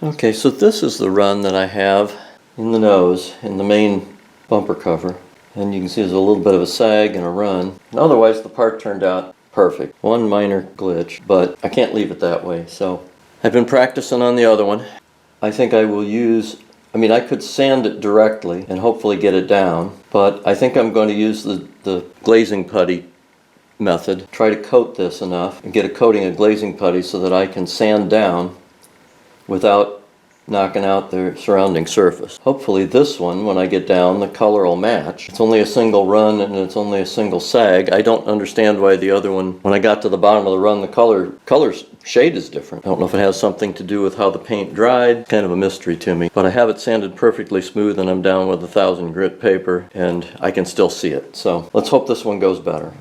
Okay, so this is the run that I have in the nose, in the main bumper cover. And you can see there's a little bit of a sag and a run. And otherwise the part turned out perfect. One minor glitch, but I can't leave it that way. So I've been practicing on the other one. I think I will use, I could sand it directly and hopefully get it down, but I think I'm going to use the glazing putty method. Try to coat this enough and get a coating of glazing putty so that I can sand down without knocking out the surrounding surface. Hopefully this one, when I get down, the color will match. It's only a single run and it's only a single sag. I don't understand why the other one, when I got to the bottom of the run, the color shade is different. I don't know if it has something to do with how the paint dried. Kind of a mystery to me. But I have it sanded perfectly smooth and I'm down with 1,000 grit paper and I can still see it. So let's hope this one goes better.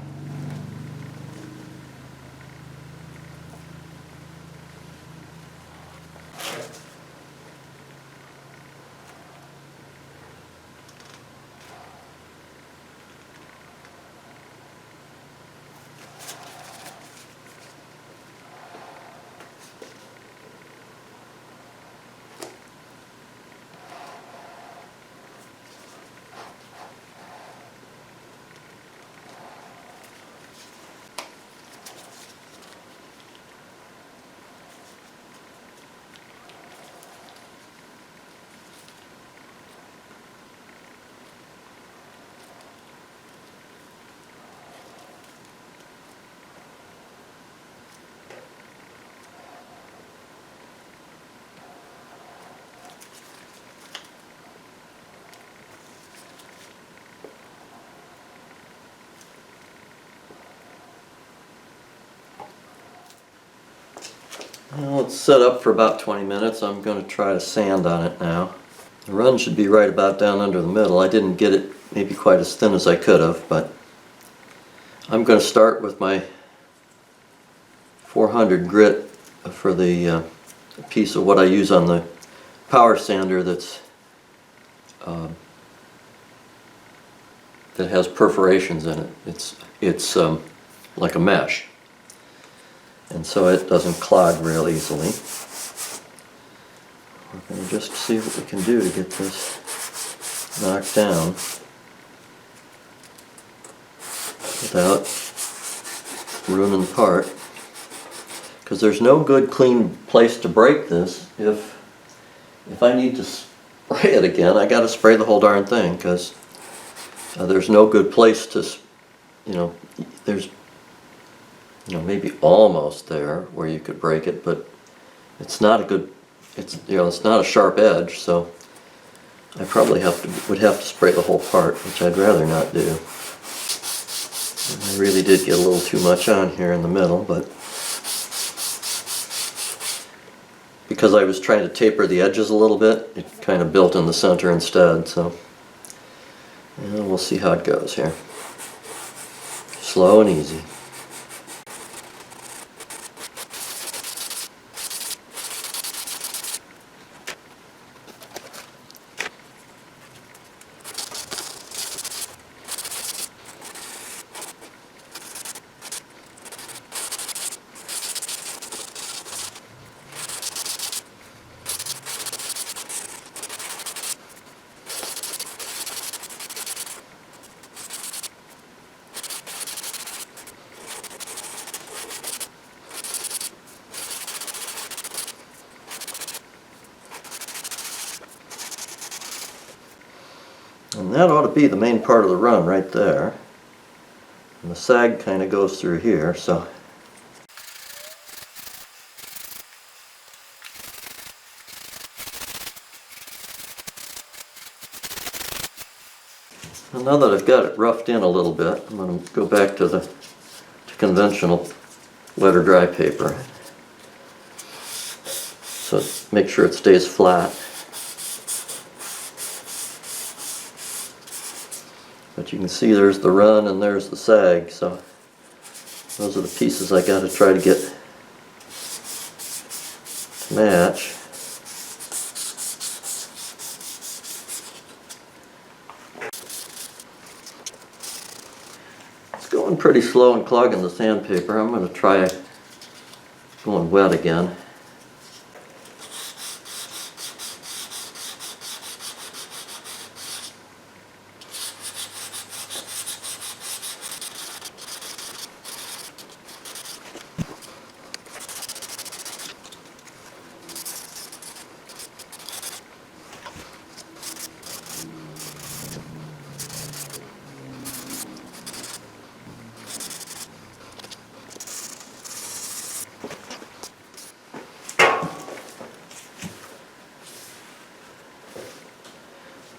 Well, it's set up for about 20 minutes. I'm going to try to sand on it now. The run should be right about down under the middle. I didn't get it maybe quite as thin as I could have, but I'm going to start with my 400 grit for the piece of what I use on the power sander that has perforations in it. It's like a mesh. And so it doesn't clog real easily. We're going to just see what we can do to get this knocked down without ruining the part. Because there's no good clean place to break this. If I need to spray it again, I got to spray the whole darn thing, because there's no good place to, there's maybe almost there where you could break it, but it's not a good, it's not a sharp edge, so I probably would have to spray the whole part, which I'd rather not do. And I really did get a little too much on here in the middle, but because I was trying to taper the edges a little bit, it kind of built in the center instead, so we'll see how it goes here. Slow and easy. And that ought to be the main part of the run right there. And the sag kind of goes through here, so. And now that I've got it roughed in a little bit, I'm going to go back to conventional wet or dry paper. So make sure it stays flat. But you can see there's the run and there's the sag, so those are the pieces I got to try to get to match. It's going pretty slow and clogging the sandpaper. I'm going to try going wet again.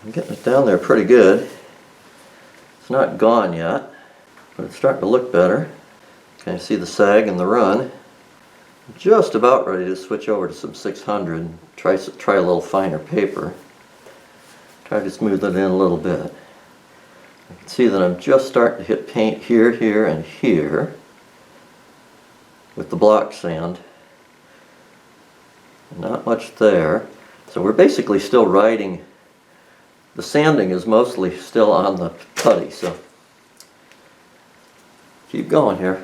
I'm getting it down there pretty good. It's not gone yet, but it's starting to look better. Can you see the sag and the run? Just about ready to switch over to some 600 and try a little finer paper. Try to smooth it in a little bit. You can see that I'm just starting to hit paint here, here, and here with the block sand. Not much there. So we're basically still riding. The sanding is mostly still on the putty, so keep going here.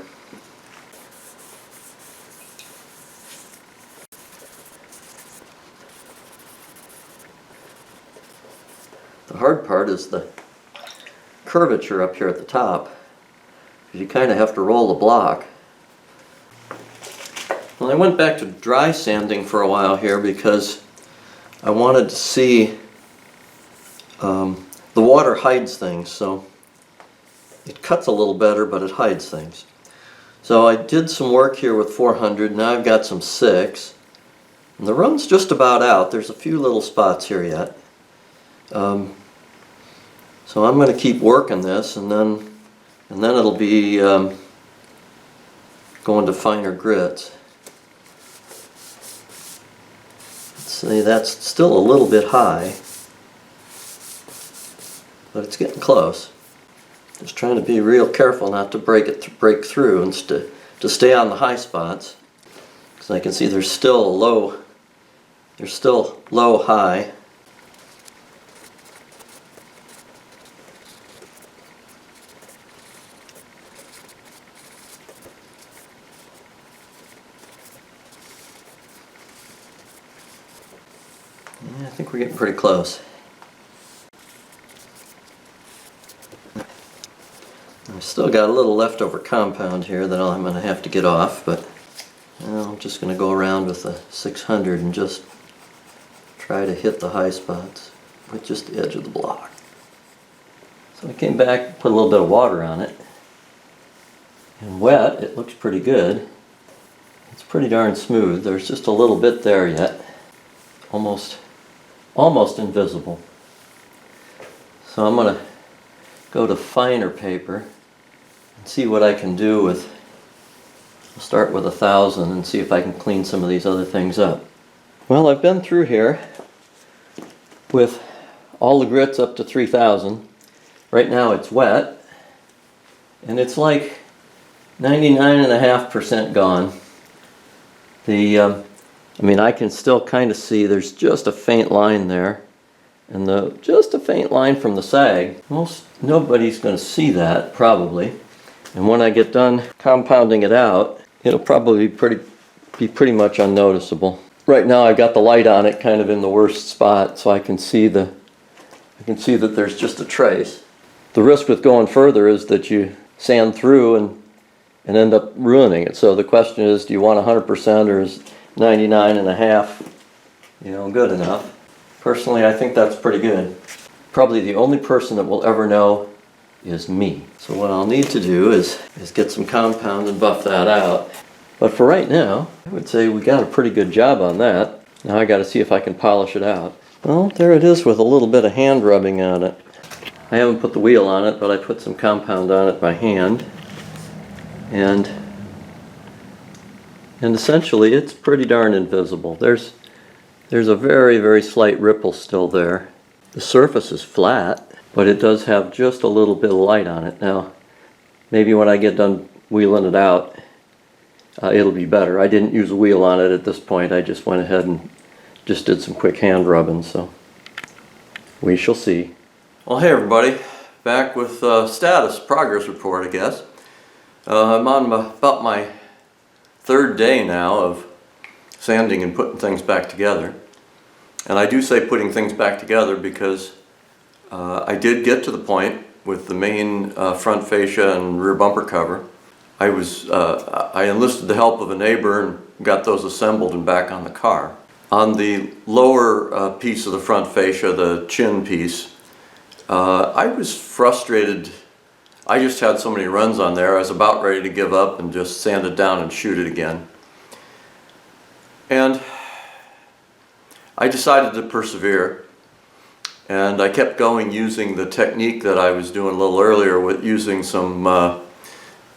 The hard part is the curvature up here at the top, because you kind of have to roll the block. Well, I went back to dry sanding for a while here because I wanted to see, the water hides things, so it cuts a little better, but it hides things. So I did some work here with 400, now I've got some 6, and the run's just about out. There's a few little spots here yet. So I'm going to keep working this, and then it'll be going to finer grits. Let's see, that's still a little bit high, but it's getting close. Just trying to be real careful not to break through and to stay on the high spots, because I can see there's still low high. Yeah, I think we're getting pretty close. I've still got a little leftover compound here that I'm going to have to get off, but I'm just going to go around with the 600 and just try to hit the high spots with just the edge of the block. So I came back, put a little bit of water on it, and wet, it looks pretty good. It's pretty darn smooth. There's just a little bit there yet, almost invisible. So I'm going to go to finer paper and see what I can do with, I'll start with 1,000 and see if I can clean some of these other things up. Well, I've been through here with all the grits up to 3,000. Right now it's wet, and it's like 99.5% gone. I mean, I can still kind of see there's just a faint line there, and just a faint line from the sag. Most nobody's going to see that, probably. And when I get done compounding it out, it'll probably be pretty much unnoticeable. Right now I've got the light on it kind of in the worst spot, so I can see that there's just a trace. The risk with going further is that you sand through and end up ruining it. So the question is, do you want 100% or is 99.5, good enough? Personally, I think that's pretty good. Probably the only person that will ever know is me. So what I'll need to do is get some compound and buff that out. But for right now, I would say we got a pretty good job on that. Now I got to see if I can polish it out. Well, there it is with a little bit of hand rubbing on it. I haven't put the wheel on it, but I put some compound on it by hand. And essentially it's pretty darn invisible. There's a very, very slight ripple still there. The surface is flat, but it does have just a little bit of light on it. Now, maybe when I get done wheeling it out, it'll be better. I didn't use a wheel on it at this point. I just went ahead and just did some quick hand rubbing, so we shall see. Well, hey everybody, back with status progress report, I guess. I'm on about my 3rd day now of sanding and putting things back together. And I do say putting things back together because I did get to the point with the main front fascia and rear bumper cover. I enlisted the help of a neighbor and got those assembled and back on the car. On the lower piece of the front fascia, the chin piece, I was frustrated. I just had so many runs on there, I was about ready to give up and just sand it down and shoot it again. And I decided to persevere, And I kept going using the technique that I was doing a little earlier with using some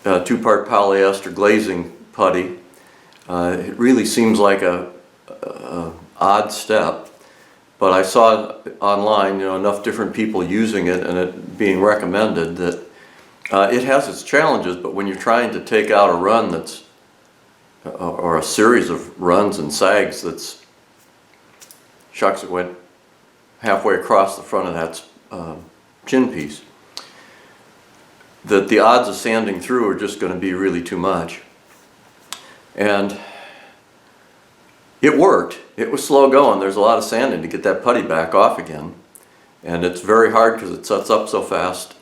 two-part polyester glazing putty. It really seems like a odd step, but I saw online, enough different people using it and it being recommended that it has its challenges. But when you're trying to take out a run that's or a series of runs and sags that's, shucks, it went halfway across the front of that chin piece, that the odds of sanding through are just going to be really too much. And it worked. It was slow going. There's a lot of sanding to get that putty back off again. And it's very hard because it sets up so fast.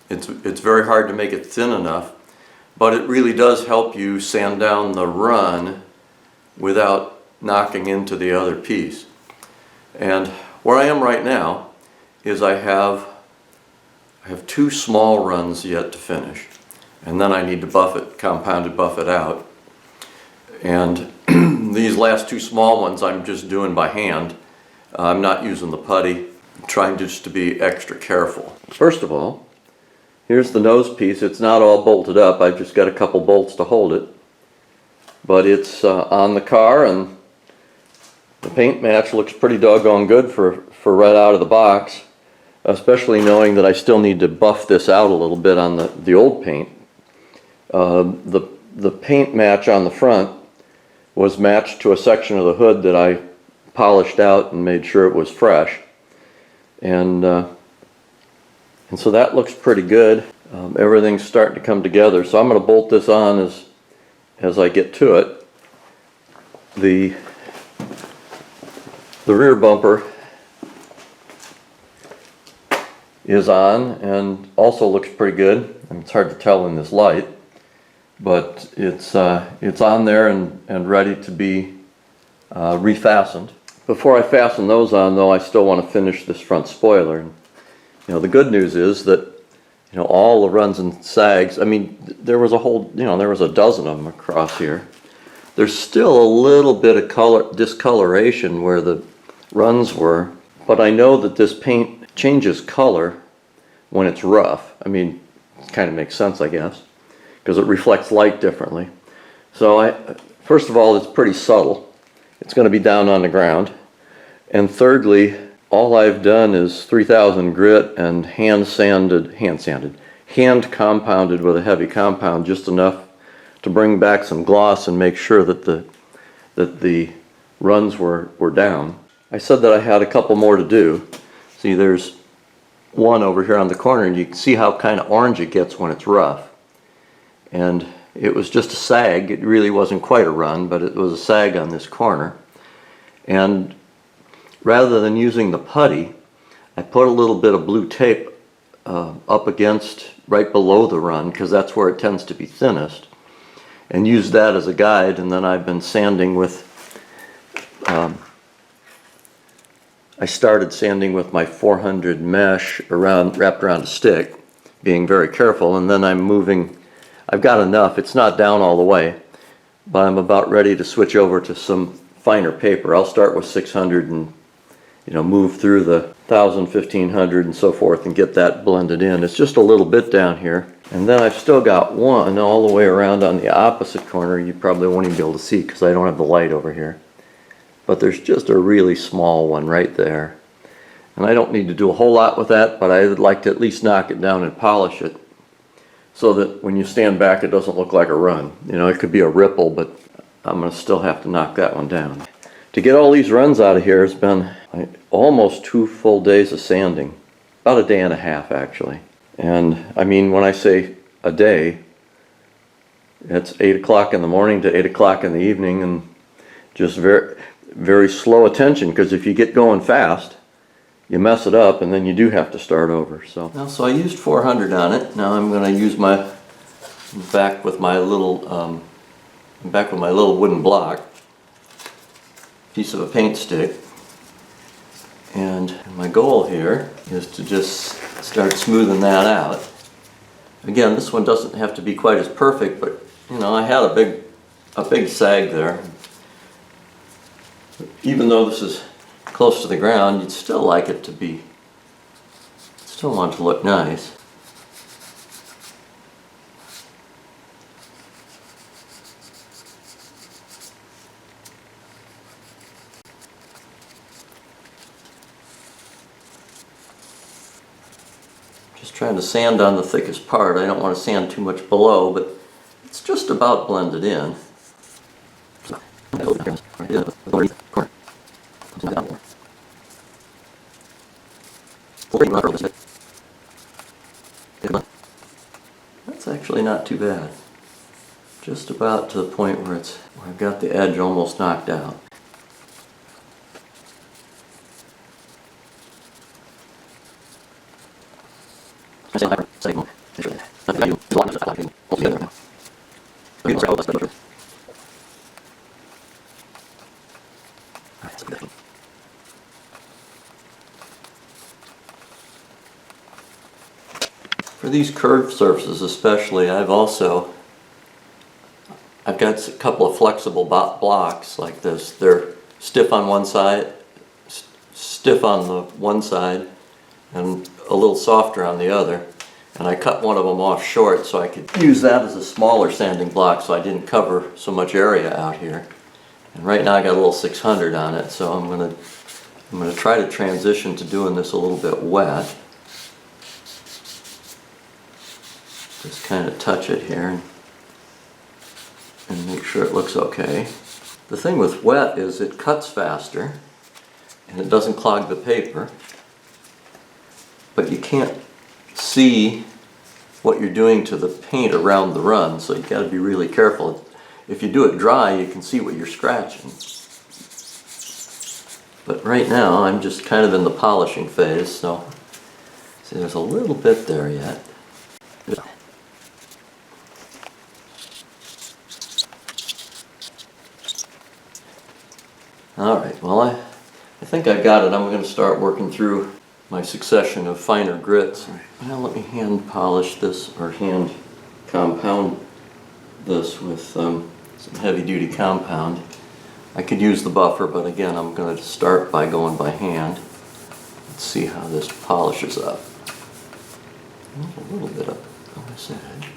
It's very hard to make it thin enough. But it really does help you sand down the run without knocking into the other piece. And where I am right now is I have 2 small runs yet to finish. And then I need to buff it, compounded buff it out. And these last 2 small ones I'm just doing by hand. I'm not using the putty. I'm trying just to be extra careful. First of all, here's the nose piece. It's not all bolted up. I've just got a couple bolts to hold it. But it's on the car, and the paint match looks pretty doggone good for right out of the box, especially knowing that I still need to buff this out a little bit on the old paint. The paint match on the front was matched to a section of the hood that I polished out and made sure it was fresh. And so that looks pretty good. Everything's starting to come together. So I'm going to bolt this on as I get to it. The rear bumper is on and also looks pretty good. It's hard to tell in this light, but it's on there and ready to be refastened. Before I fasten those on, though, I still want to finish this front spoiler. The good news is that all the runs and sags, I mean, there was a dozen of them across here. There's still a little bit of discoloration where the runs were, but I know that this paint changes color when it's rough. I mean, it kind of makes sense, I guess, because it reflects light differently. So first of all, it's pretty subtle. It's going to be down on the ground. And thirdly, all I've done is 3000 grit and hand compounded with a heavy compound, just enough to bring back some gloss and make sure that the runs were down. I said that I had a couple more to do. See, there's one over here on the corner, and you can see how kind of orange it gets when it's rough. And it was just a sag. It really wasn't quite a run, but it was a sag on this corner. And rather than using the putty, I put a little bit of blue tape up against right below the run, because that's where it tends to be thinnest, and used that as a guide. And then I've been sanding with I started sanding with my 400 mesh wrapped around a stick, being very careful, and then I'm moving. I've got enough. It's not down all the way, but I'm about ready to switch over to some finer paper. I'll start with 600 and move through the 1000, 1500 and so forth and get that blended in. It's just a little bit down here. And then I've still got one all the way around on the opposite corner. You probably won't even be able to see because I don't have the light over here. But there's just a really small one right there. And I don't need to do a whole lot with that, but I would like to at least knock it down and polish it so that when you stand back it doesn't look like a run. It could be a ripple, but I'm going to still have to knock that one down. To get all these runs out of here has been almost 2 full days of sanding. About a day and a half, actually. And I mean, when I say a day, it's 8 o'clock in the morning to 8 o'clock in the evening, and just very, very slow attention, because if you get going fast, you mess it up, and then you do have to start over. So I used 400 on it. Now I'm going to use my back with my little wooden block, piece of a paint stick, and my goal here is to just start smoothing that out. Again, this one doesn't have to be quite as perfect, but I had a big sag there. Even though this is close to the ground, you'd still like it to be Still want it to look nice. Just trying to sand on the thickest part. I don't want to sand too much below, but it's just about blended in. That's actually not too bad. Just about to the point where I've got the edge almost knocked out. For these curved surfaces especially, I've got a couple of flexible blocks like this. They're stiff on one side, stiff on the one side, and a little softer on the other. And I cut one of them off short so I could use that as a smaller sanding block so I didn't cover so much area out here. And right now I got a little 600 on it, so I'm gonna try to transition to doing this a little bit wet. Just kind of touch it here and make sure it looks okay. The thing with wet is it cuts faster and it doesn't clog the paper, but you can't see what you're doing to the paint around the run, so you got to be really careful. If you do it dry, you can see what you're scratching. But right now I'm just kind of in the polishing phase, so see, there's a little bit there yet. Alright, well I think I got it. I'm going to start working through my succession of finer grits. Now let me hand polish this, or hand compound this with some heavy duty compound. I could use the buffer, but again I'm going to start by going by hand. Let's see how this polishes up. A little bit up on this edge.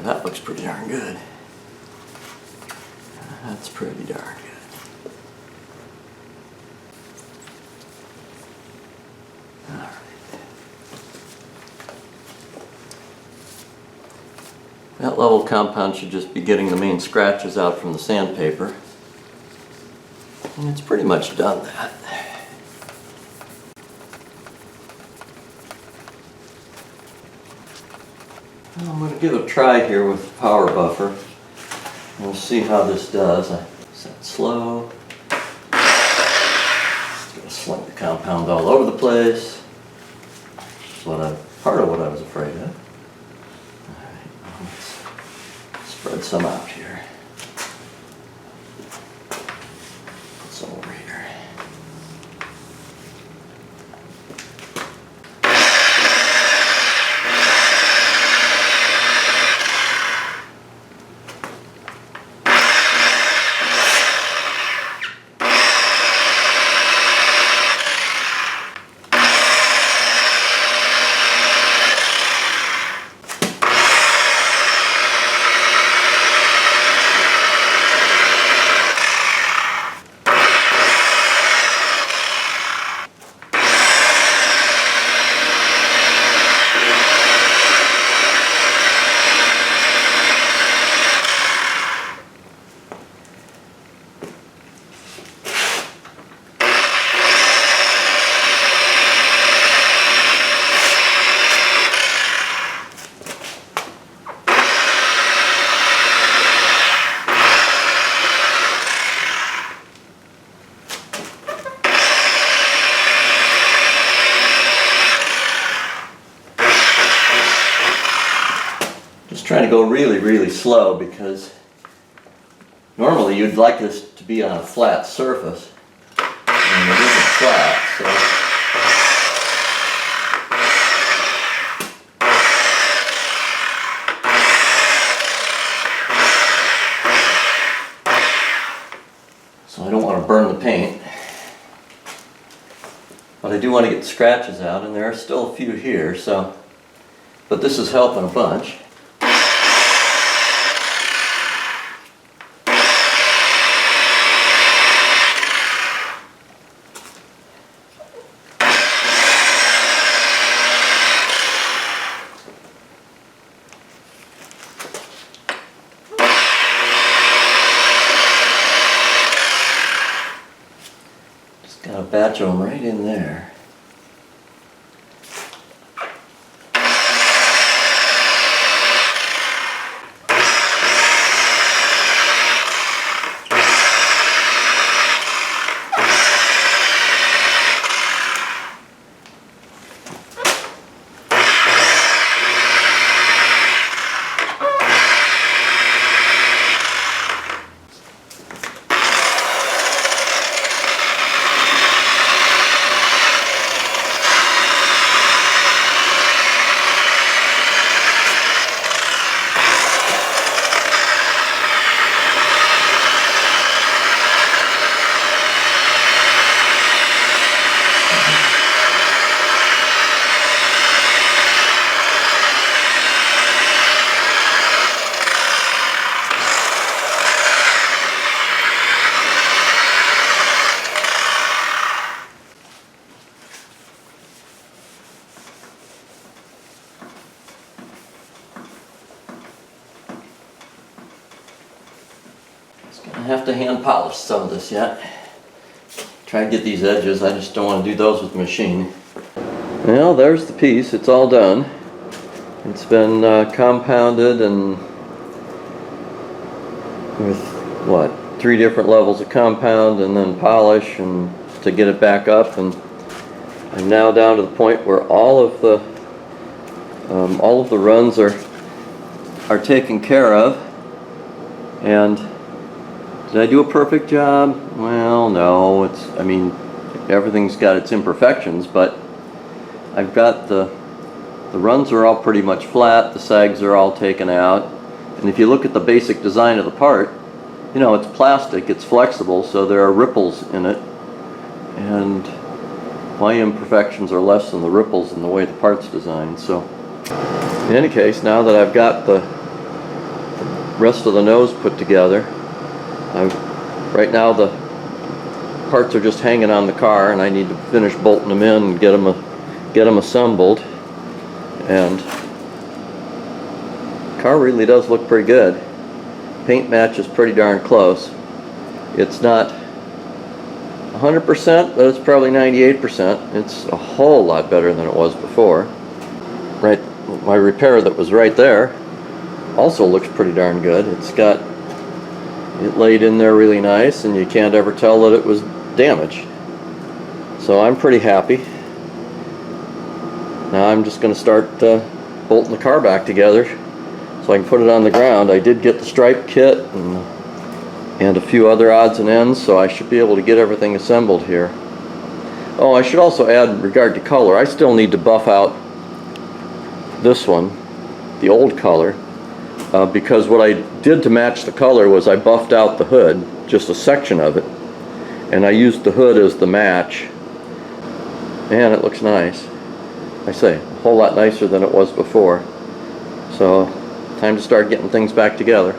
That looks pretty darn good. That's pretty darn good. All right. That level compound should just be getting the main scratches out from the sandpaper. And it's pretty much done that. I'm going to give it a try here with the power buffer. We'll see how this does. I set slow. Just going to sling the compound all over the place. That's part of what I was afraid of. Alright, let's spread some out here. Put some over here. Trying to go really, really slow because normally you'd like this to be on a flat surface, and it isn't flat, so burn the paint. But I do want to get the scratches out, and there are still a few here, so, but this is helping a bunch. Got a batch of them right in there. I have to hand polish some of this yet. Try to get these edges. I just don't want to do those with the machine. Well, there's the piece. It's all done. It's been compounded and with what, 3 different levels of compound and then polish and to get it back up. And I'm now down to the point where all of the runs are taken care of. And did I do a perfect job? Well, no. I mean, everything's got its imperfections, but I've got the runs are all pretty much flat, the sags are all taken out, and if you look at the basic design of the part, you know, it's plastic, it's flexible, so there are ripples in it, and my imperfections are less than the ripples in the way the part's designed. So, in any case, now that I've got the rest of the nose put together, right now the parts are just hanging on the car, and I need to finish bolting them in and get them assembled. And the car really does look pretty good. Paint match is pretty darn close. It's not 100%, but it's probably 98%. It's a whole lot better than it was before. Right, my repair that was right there also looks pretty darn good. It laid in there really nice, and you can't ever tell that it was damaged. So I'm pretty happy. Now I'm just going to start bolting the car back together so I can put it on the ground. I did get the stripe kit and a few other odds and ends, so I should be able to get everything assembled here. Oh, I should also add in regard to color, I still need to buff out this one, the old color, because what I did to match the color was I buffed out the hood, just a section of it, and I used the hood as the match, and it looks nice. I say, a whole lot nicer than it was before. So, time to start getting things back together.